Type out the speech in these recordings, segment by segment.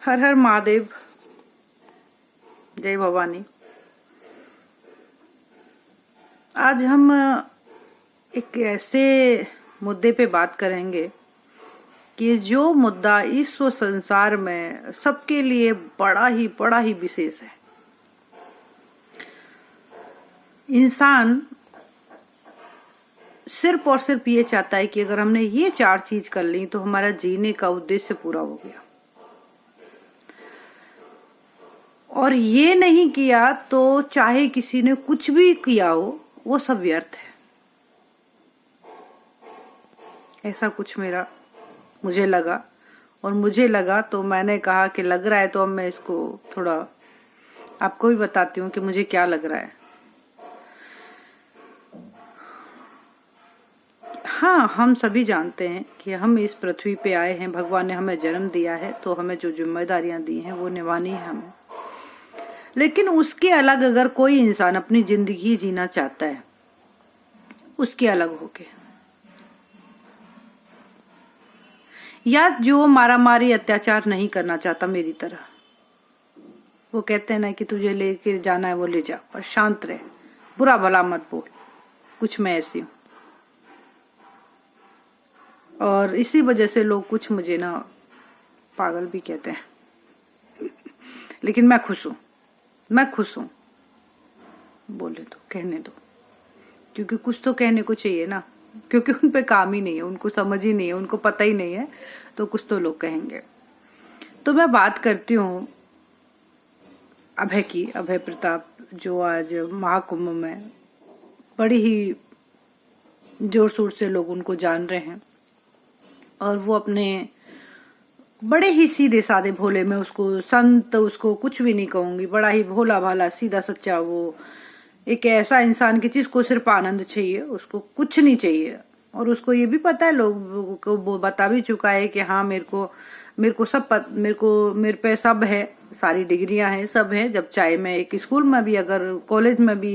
हर हर महादेव, जय भवानी। आज हम एक ऐसे मुद्दे पे बात करेंगे कि जो मुद्दा इस संसार में सबके लिए बड़ा ही विशेष है। इंसान सिर्फ और सिर्फ ये चाहता है कि अगर हमने ये 4 चीज कर ली तो हमारा जीने का उद्देश्य पूरा हो गया, और ये नहीं किया तो चाहे किसी ने कुछ भी किया हो वो सब व्यर्थ है। ऐसा कुछ मुझे लगा, और मुझे लगा तो मैंने कहा कि लग रहा है तो अब मैं इसको थोड़ा आपको भी बताती हूँ कि मुझे क्या लग रहा है। हाँ, हम सभी जानते हैं कि हम इस पृथ्वी पे आए हैं, भगवान ने हमें जन्म दिया है तो हमें जो जिम्मेदारियां दी हैं वो निभानी है हमें। लेकिन उसके अलग अगर कोई इंसान अपनी जिंदगी जीना चाहता है, उसके अलग होके, या जो मारामारी अत्याचार नहीं करना चाहता मेरी तरह, वो कहते हैं ना कि तुझे लेके जाना है वो ले जा, पर शांत रहे, बुरा भला मत बोल। कुछ मैं ऐसी हूं, और इसी वजह से लोग कुछ मुझे ना पागल भी कहते हैं। लेकिन मैं खुश हूं, बोले तो कहने दो, क्योंकि कुछ तो कहने को चाहिए ना, क्योंकि उन पे काम ही नहीं है, उनको समझ ही नहीं है, उनको पता ही नहीं है, तो कुछ तो लोग कहेंगे। तो मैं बात करती हूँ अभय प्रताप, जो आज महाकुंभ में बड़ी ही जोर शोर से लोग उनको जान रहे हैं, और वो अपने बड़े ही सीधे साधे भोले में, उसको संत उसको कुछ भी नहीं कहूंगी, बड़ा ही भोला भाला सीधा सच्चा, वो एक ऐसा इंसान कि जिसको सिर्फ आनंद चाहिए, उसको कुछ नहीं चाहिए। और उसको ये भी पता है, लोगों को वो बता भी चुका है कि हाँ मेरे पे सब है, सारी डिग्रियां हैं, सब है। जब चाहे मैं एक स्कूल में भी, अगर कॉलेज में भी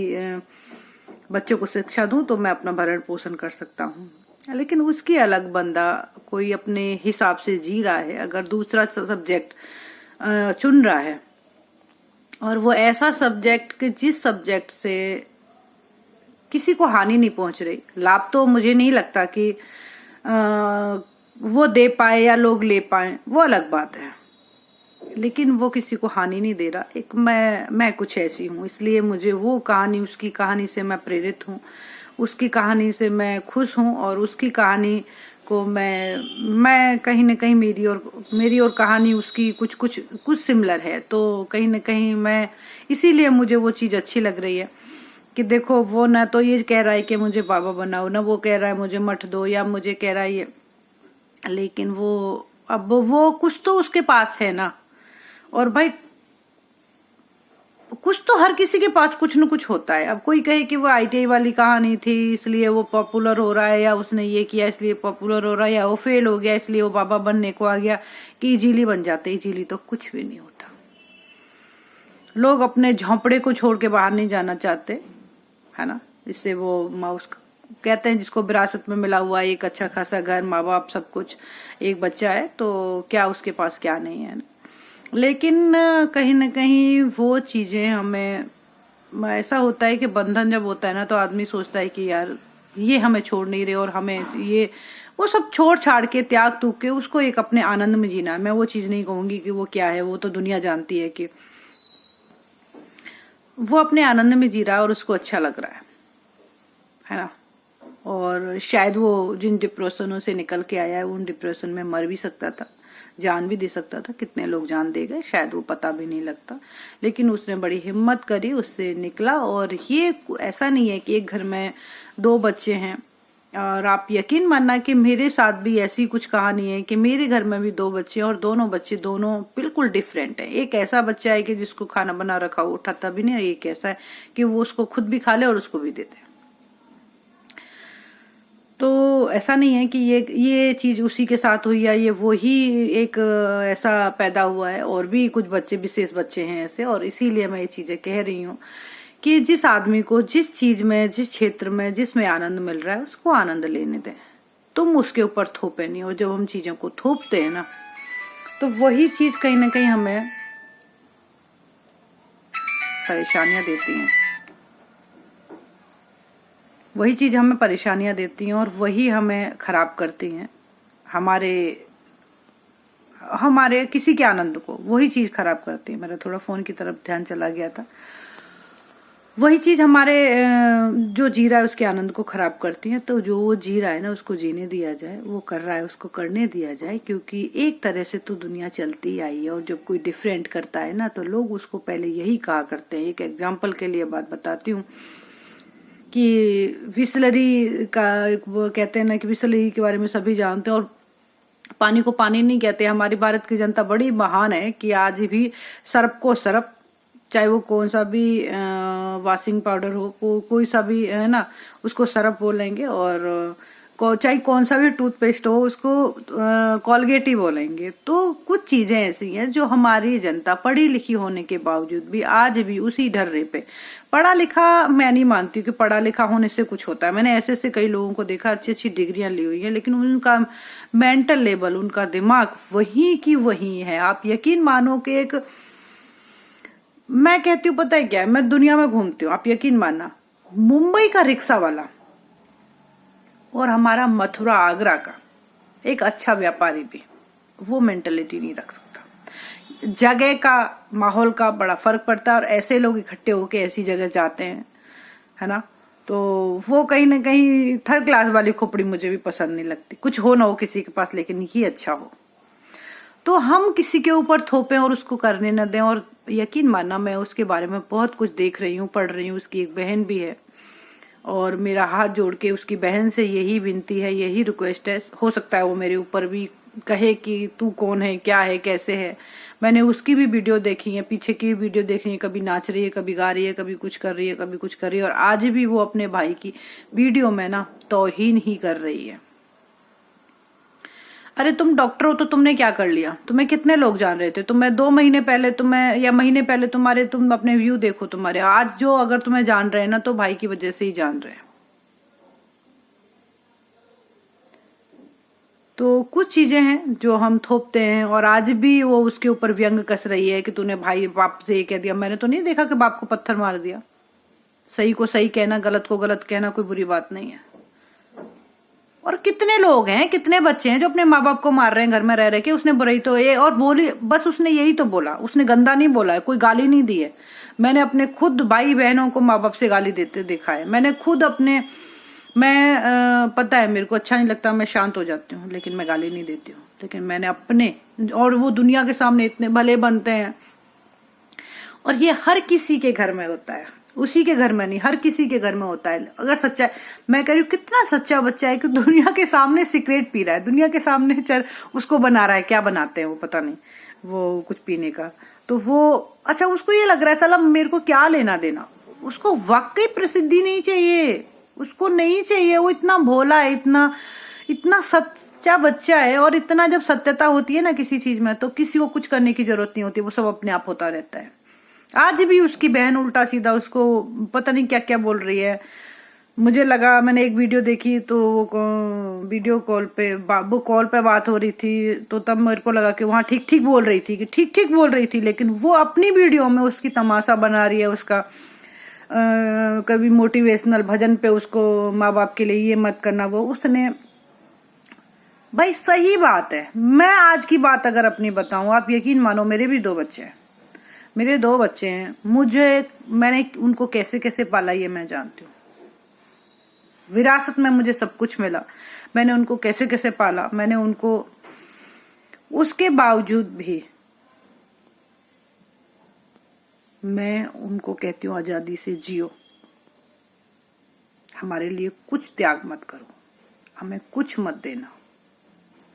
बच्चों को शिक्षा दूं तो मैं अपना भरण पोषण कर सकता हूँ। लेकिन उसकी अलग बंदा कोई अपने हिसाब से जी रहा है, अगर दूसरा सब्जेक्ट चुन रहा है, और वो ऐसा सब्जेक्ट कि जिस सब्जेक्ट से किसी को हानि नहीं पहुंच रही, लाभ तो मुझे नहीं लगता कि वो दे पाए या लोग ले पाए, वो अलग बात है, लेकिन वो किसी को हानि नहीं दे रहा। एक मैं कुछ ऐसी हूँ, इसलिए मुझे वो कहानी, उसकी कहानी से मैं प्रेरित हूँ, उसकी कहानी से मैं खुश हूँ, और उसकी कहानी को मैं कहीं न कहीं मेरी और कहानी उसकी कुछ सिमिलर है, तो कहीं न कहीं मैं, इसीलिए मुझे वो चीज अच्छी लग रही है कि देखो, वो ना तो ये कह रहा है कि मुझे बाबा बनाओ, ना वो कह रहा है मुझे मठ दो, या मुझे कह रहा है ये, लेकिन वो कुछ तो उसके पास है ना। और भाई कुछ तो हर किसी के पास कुछ न कुछ होता है। अब कोई कहे कि वो ITI वाली कहानी थी इसलिए वो पॉपुलर हो रहा है, या उसने ये किया इसलिए पॉपुलर हो रहा है, या वो फेल हो गया इसलिए वो बाबा बनने को आ गया, कि इजीली बन जाते। इजीली तो कुछ भी नहीं होता। लोग अपने झोंपड़े को छोड़ के बाहर नहीं जाना चाहते, है ना। इससे वो माउस कहते हैं जिसको विरासत में मिला हुआ है एक अच्छा खासा घर, माँ बाप, सब कुछ, एक बच्चा है, तो क्या उसके पास क्या नहीं है ना। लेकिन कहीं न कहीं वो चीजें हमें, ऐसा होता है कि बंधन जब होता है ना, तो आदमी सोचता है कि यार ये हमें छोड़ नहीं रहे, और हमें ये वो सब छोड़ छाड़ के, त्याग तूग के, उसको एक अपने आनंद में जीना है। मैं वो चीज नहीं कहूंगी कि वो क्या है, वो तो दुनिया जानती है कि वो अपने आनंद में जी रहा है और उसको अच्छा लग रहा है ना। और शायद वो जिन डिप्रेशनों से निकल के आया है, उन डिप्रेशन में मर भी सकता था, जान भी दे सकता था। कितने लोग जान दे गए शायद वो पता भी नहीं लगता, लेकिन उसने बड़ी हिम्मत करी, उससे निकला। और ये ऐसा नहीं है कि एक घर में 2 बच्चे हैं, और आप यकीन मानना कि मेरे साथ भी ऐसी कुछ कहानी है कि मेरे घर में भी 2 बच्चे हैं, और दोनों बच्चे बिल्कुल डिफरेंट है। एक ऐसा बच्चा है कि जिसको खाना बना रखा वो उठाता भी नहीं, और एक ऐसा है कि वो उसको खुद भी खा ले और उसको भी देते। तो ऐसा नहीं है कि ये चीज उसी के साथ हुई, या ये वो ही एक ऐसा पैदा हुआ है, और भी कुछ बच्चे, विशेष बच्चे हैं ऐसे। और इसीलिए मैं ये चीजें कह रही हूँ कि जिस आदमी को जिस चीज में, जिस क्षेत्र में, जिसमें आनंद मिल रहा है, उसको आनंद लेने दें। तुम उसके ऊपर थोपे नहीं। और जब हम चीजों को थोपते हैं ना, तो वही चीज कहीं ना कहीं हमें परेशानियां देती हैं, वही चीज हमें परेशानियां देती हैं और वही हमें खराब करती हैं, हमारे किसी के आनंद को वही चीज खराब करती है। मेरा थोड़ा फोन की तरफ ध्यान चला गया था। वही चीज हमारे जो जी रहा है उसके आनंद को खराब करती है। तो जो वो जी रहा है ना उसको जीने दिया जाए, वो कर रहा है उसको करने दिया जाए, क्योंकि एक तरह से तो दुनिया चलती ही आई है। और जब कोई डिफरेंट करता है ना तो लोग उसको पहले यही कहा करते हैं। एक एग्जाम्पल के लिए बात बताती हूँ कि बिसलरी का वो कहते हैं ना कि बिसलरी के बारे में सभी जानते हैं और पानी को पानी नहीं कहते। हमारी भारत की जनता बड़ी महान है कि आज भी सर्फ को सर्फ, चाहे वो कौन सा भी वॉशिंग पाउडर हो, कोई सा भी है ना, उसको सर्फ बोलेंगे। और चाहे कौन सा भी टूथपेस्ट हो उसको कॉलगेट ही बोलेंगे। तो कुछ चीजें ऐसी हैं जो हमारी जनता पढ़ी लिखी होने के बावजूद भी आज भी उसी ढर्रे पे, पढ़ा लिखा मैं नहीं मानती कि पढ़ा लिखा होने से कुछ होता है। मैंने ऐसे कई लोगों को देखा अच्छी अच्छी डिग्रियां ली हुई है, लेकिन उनका मेंटल लेवल, उनका दिमाग वही की वही है। आप यकीन मानो कि एक, मैं कहती हूँ पता है क्या है, मैं दुनिया में घूमती हूँ, आप यकीन मानना, मुंबई का रिक्शा वाला और हमारा मथुरा आगरा का एक अच्छा व्यापारी भी वो मेंटेलिटी नहीं रख सकता। जगह का, माहौल का बड़ा फर्क पड़ता है और ऐसे लोग इकट्ठे होके ऐसी जगह जाते हैं, है ना, तो वो कहीं ना कहीं थर्ड क्लास वाली खोपड़ी मुझे भी पसंद नहीं लगती। कुछ हो ना हो किसी के पास, लेकिन ये अच्छा हो। तो हम किसी के ऊपर थोपें और उसको करने न दें। और यकीन मानना मैं उसके बारे में बहुत कुछ देख रही हूँ, पढ़ रही हूँ। उसकी एक बहन भी है और मेरा हाथ जोड़ के उसकी बहन से यही विनती है, यही रिक्वेस्ट है, हो सकता है वो मेरे ऊपर भी कहे कि तू कौन है, क्या है, कैसे है। मैंने उसकी भी वीडियो देखी है, पीछे की भी वीडियो देखी है, कभी नाच रही है, कभी गा रही है, कभी कुछ कर रही है, कभी कुछ कर रही है। और आज भी वो अपने भाई की वीडियो में ना तौहीन ही कर रही है। अरे तुम डॉक्टर हो तो तुमने क्या कर लिया? तुम्हें कितने लोग जान रहे थे? तुम्हें 2 महीने पहले, तुम्हें या महीने पहले तुम अपने व्यू देखो तुम्हारे, आज जो अगर तुम्हें जान रहे हैं ना तो भाई की वजह से ही जान रहे हैं। तो कुछ चीजें हैं जो हम थोपते हैं और आज भी वो उसके ऊपर व्यंग कस रही है कि तूने भाई बाप से ये कह दिया। मैंने तो नहीं देखा कि बाप को पत्थर मार दिया। सही को सही कहना, गलत को गलत कहना कोई बुरी बात नहीं है। और कितने लोग हैं, कितने बच्चे हैं जो अपने माँ बाप को मार रहे हैं घर में रह रहे के। उसने बुराई तो ये और बोली, बस उसने यही तो बोला, उसने गंदा नहीं बोला है, कोई गाली नहीं दी है। मैंने अपने खुद भाई बहनों को माँ बाप से गाली देते देखा है। मैंने खुद अपने, पता है मेरे को अच्छा नहीं लगता, मैं शांत हो जाती हूँ, लेकिन मैं गाली नहीं देती हूँ। लेकिन मैंने अपने, और वो दुनिया के सामने इतने भले बनते हैं। और ये हर किसी के घर में होता है, उसी के घर में नहीं, हर किसी के घर में होता है। अगर सच्चा, मैं कह रही हूँ कितना सच्चा बच्चा है कि दुनिया के सामने सिगरेट पी रहा है, दुनिया के सामने उसको बना रहा है, क्या बनाते हैं वो पता नहीं, वो कुछ पीने का। तो वो अच्छा, उसको ये लग रहा है साला मेरे को क्या लेना देना। उसको वाकई प्रसिद्धि नहीं चाहिए, उसको नहीं चाहिए। वो इतना भोला है, इतना इतना सच्चा बच्चा है। और इतना जब सत्यता होती है ना किसी चीज में, तो किसी को कुछ करने की जरूरत नहीं होती, वो सब अपने आप होता रहता है। आज भी उसकी बहन उल्टा सीधा उसको पता नहीं क्या क्या बोल रही है। मुझे लगा, मैंने एक वीडियो देखी तो वीडियो कॉल पे, वो कॉल पे बात हो रही थी, तो तब मेरे को लगा कि वहां ठीक ठीक बोल रही थी, कि ठीक ठीक बोल रही थी। लेकिन वो अपनी वीडियो में उसकी तमाशा बना रही है, उसका कभी मोटिवेशनल भजन पे उसको माँ बाप के लिए ये मत करना, वो उसने, भाई सही बात है। मैं आज की बात अगर अपनी बताऊं, आप यकीन मानो, मेरे भी 2 बच्चे हैं, मेरे 2 बच्चे हैं। मैंने उनको कैसे कैसे पाला ये मैं जानती हूँ। विरासत में मुझे सब कुछ मिला, मैंने उनको कैसे कैसे पाला, मैंने उनको, उसके बावजूद भी मैं उनको कहती हूँ आजादी से जियो। हमारे लिए कुछ त्याग मत करो, हमें कुछ मत देना,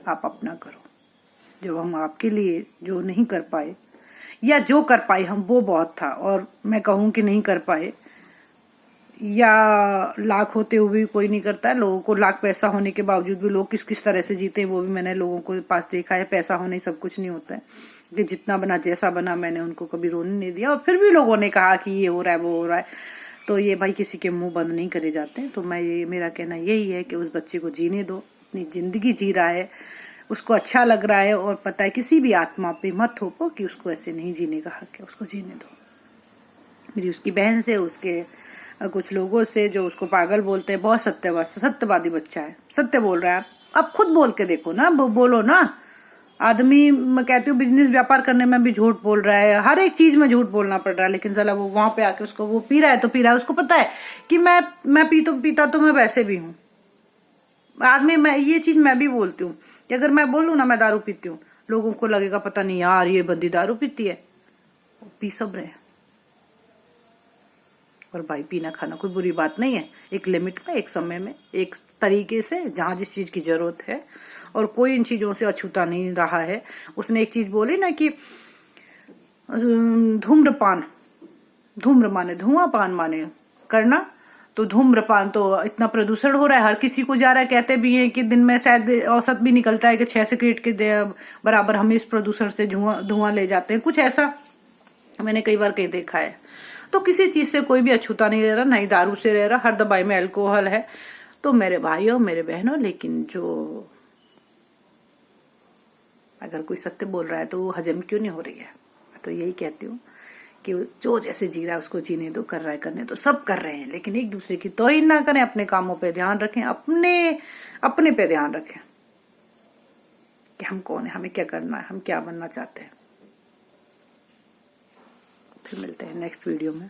आप अपना करो। जब हम आपके लिए जो नहीं कर पाए, या जो कर पाए हम, वो बहुत था। और मैं कहूं कि नहीं कर पाए, या लाख होते हुए भी कोई नहीं करता है। लोगों को लाख पैसा होने के बावजूद भी लोग किस किस तरह से जीते हैं, वो भी मैंने लोगों को पास देखा है। पैसा होने सब कुछ नहीं होता है, कि जितना बना जैसा बना, मैंने उनको कभी रोने नहीं दिया। और फिर भी लोगों ने कहा कि ये हो रहा है, वो हो रहा है। तो ये भाई किसी के मुंह बंद नहीं करे जाते। तो मेरा कहना यही है कि उस बच्चे को जीने दो, अपनी जिंदगी जी रहा है, उसको अच्छा लग रहा है और पता है किसी भी आत्मा पे मत थोपो कि उसको ऐसे नहीं जीने का हक है, उसको जीने दो। मेरी उसकी बहन से, उसके कुछ लोगों से जो उसको पागल बोलते हैं, बहुत सत्यवादी बच्चा है, सत्य बोल रहा है। आप खुद बोल के देखो ना, बोलो ना। आदमी, मैं कहती हूँ बिजनेस व्यापार करने में भी झूठ बोल रहा है, हर एक चीज में झूठ बोलना पड़ रहा है, लेकिन साला वो वहां पे आके उसको वो पी रहा है तो पी रहा है। उसको पता है कि मैं पीता तो मैं वैसे भी हूँ आदमी। मैं ये चीज मैं भी बोलती हूँ कि अगर मैं बोलूँ ना मैं दारू पीती हूँ, लोगों को लगेगा पता नहीं यार ये बंदी दारू पीती है। पी सब रहे हैं। और भाई पीना खाना कोई बुरी बात नहीं है, एक लिमिट में, एक समय में, एक तरीके से, जहां जिस चीज की जरूरत है। और कोई इन चीजों से अछूता नहीं रहा है। उसने एक चीज बोली ना कि धूम्र माने धुआं, पान माने करना। तो धूम्रपान तो इतना प्रदूषण हो रहा है, हर किसी को जा रहा है। कहते भी हैं कि दिन में शायद औसत भी निकलता है कि 6 सिगरेट के बराबर हम इस प्रदूषण से धुआं ले जाते हैं, कुछ ऐसा मैंने कई बार कहीं देखा है। तो किसी चीज से कोई भी अछूता नहीं रह रहा, नहीं दारू से रह रहा, हर दवाई में अल्कोहल है। तो मेरे भाइयों, मेरे बहनों, लेकिन जो अगर कोई सत्य बोल रहा है तो वो हजम क्यों नहीं हो रही है। तो यही कहती हूँ कि जो जैसे जी रहा है उसको जीने दो, कर रहा है करने दो, सब कर रहे हैं, लेकिन एक दूसरे की तौहीन ना करें, अपने कामों पे ध्यान रखें, अपने पे ध्यान रखें कि हम कौन है, हमें क्या करना है, हम क्या बनना चाहते हैं। फिर मिलते हैं नेक्स्ट वीडियो में।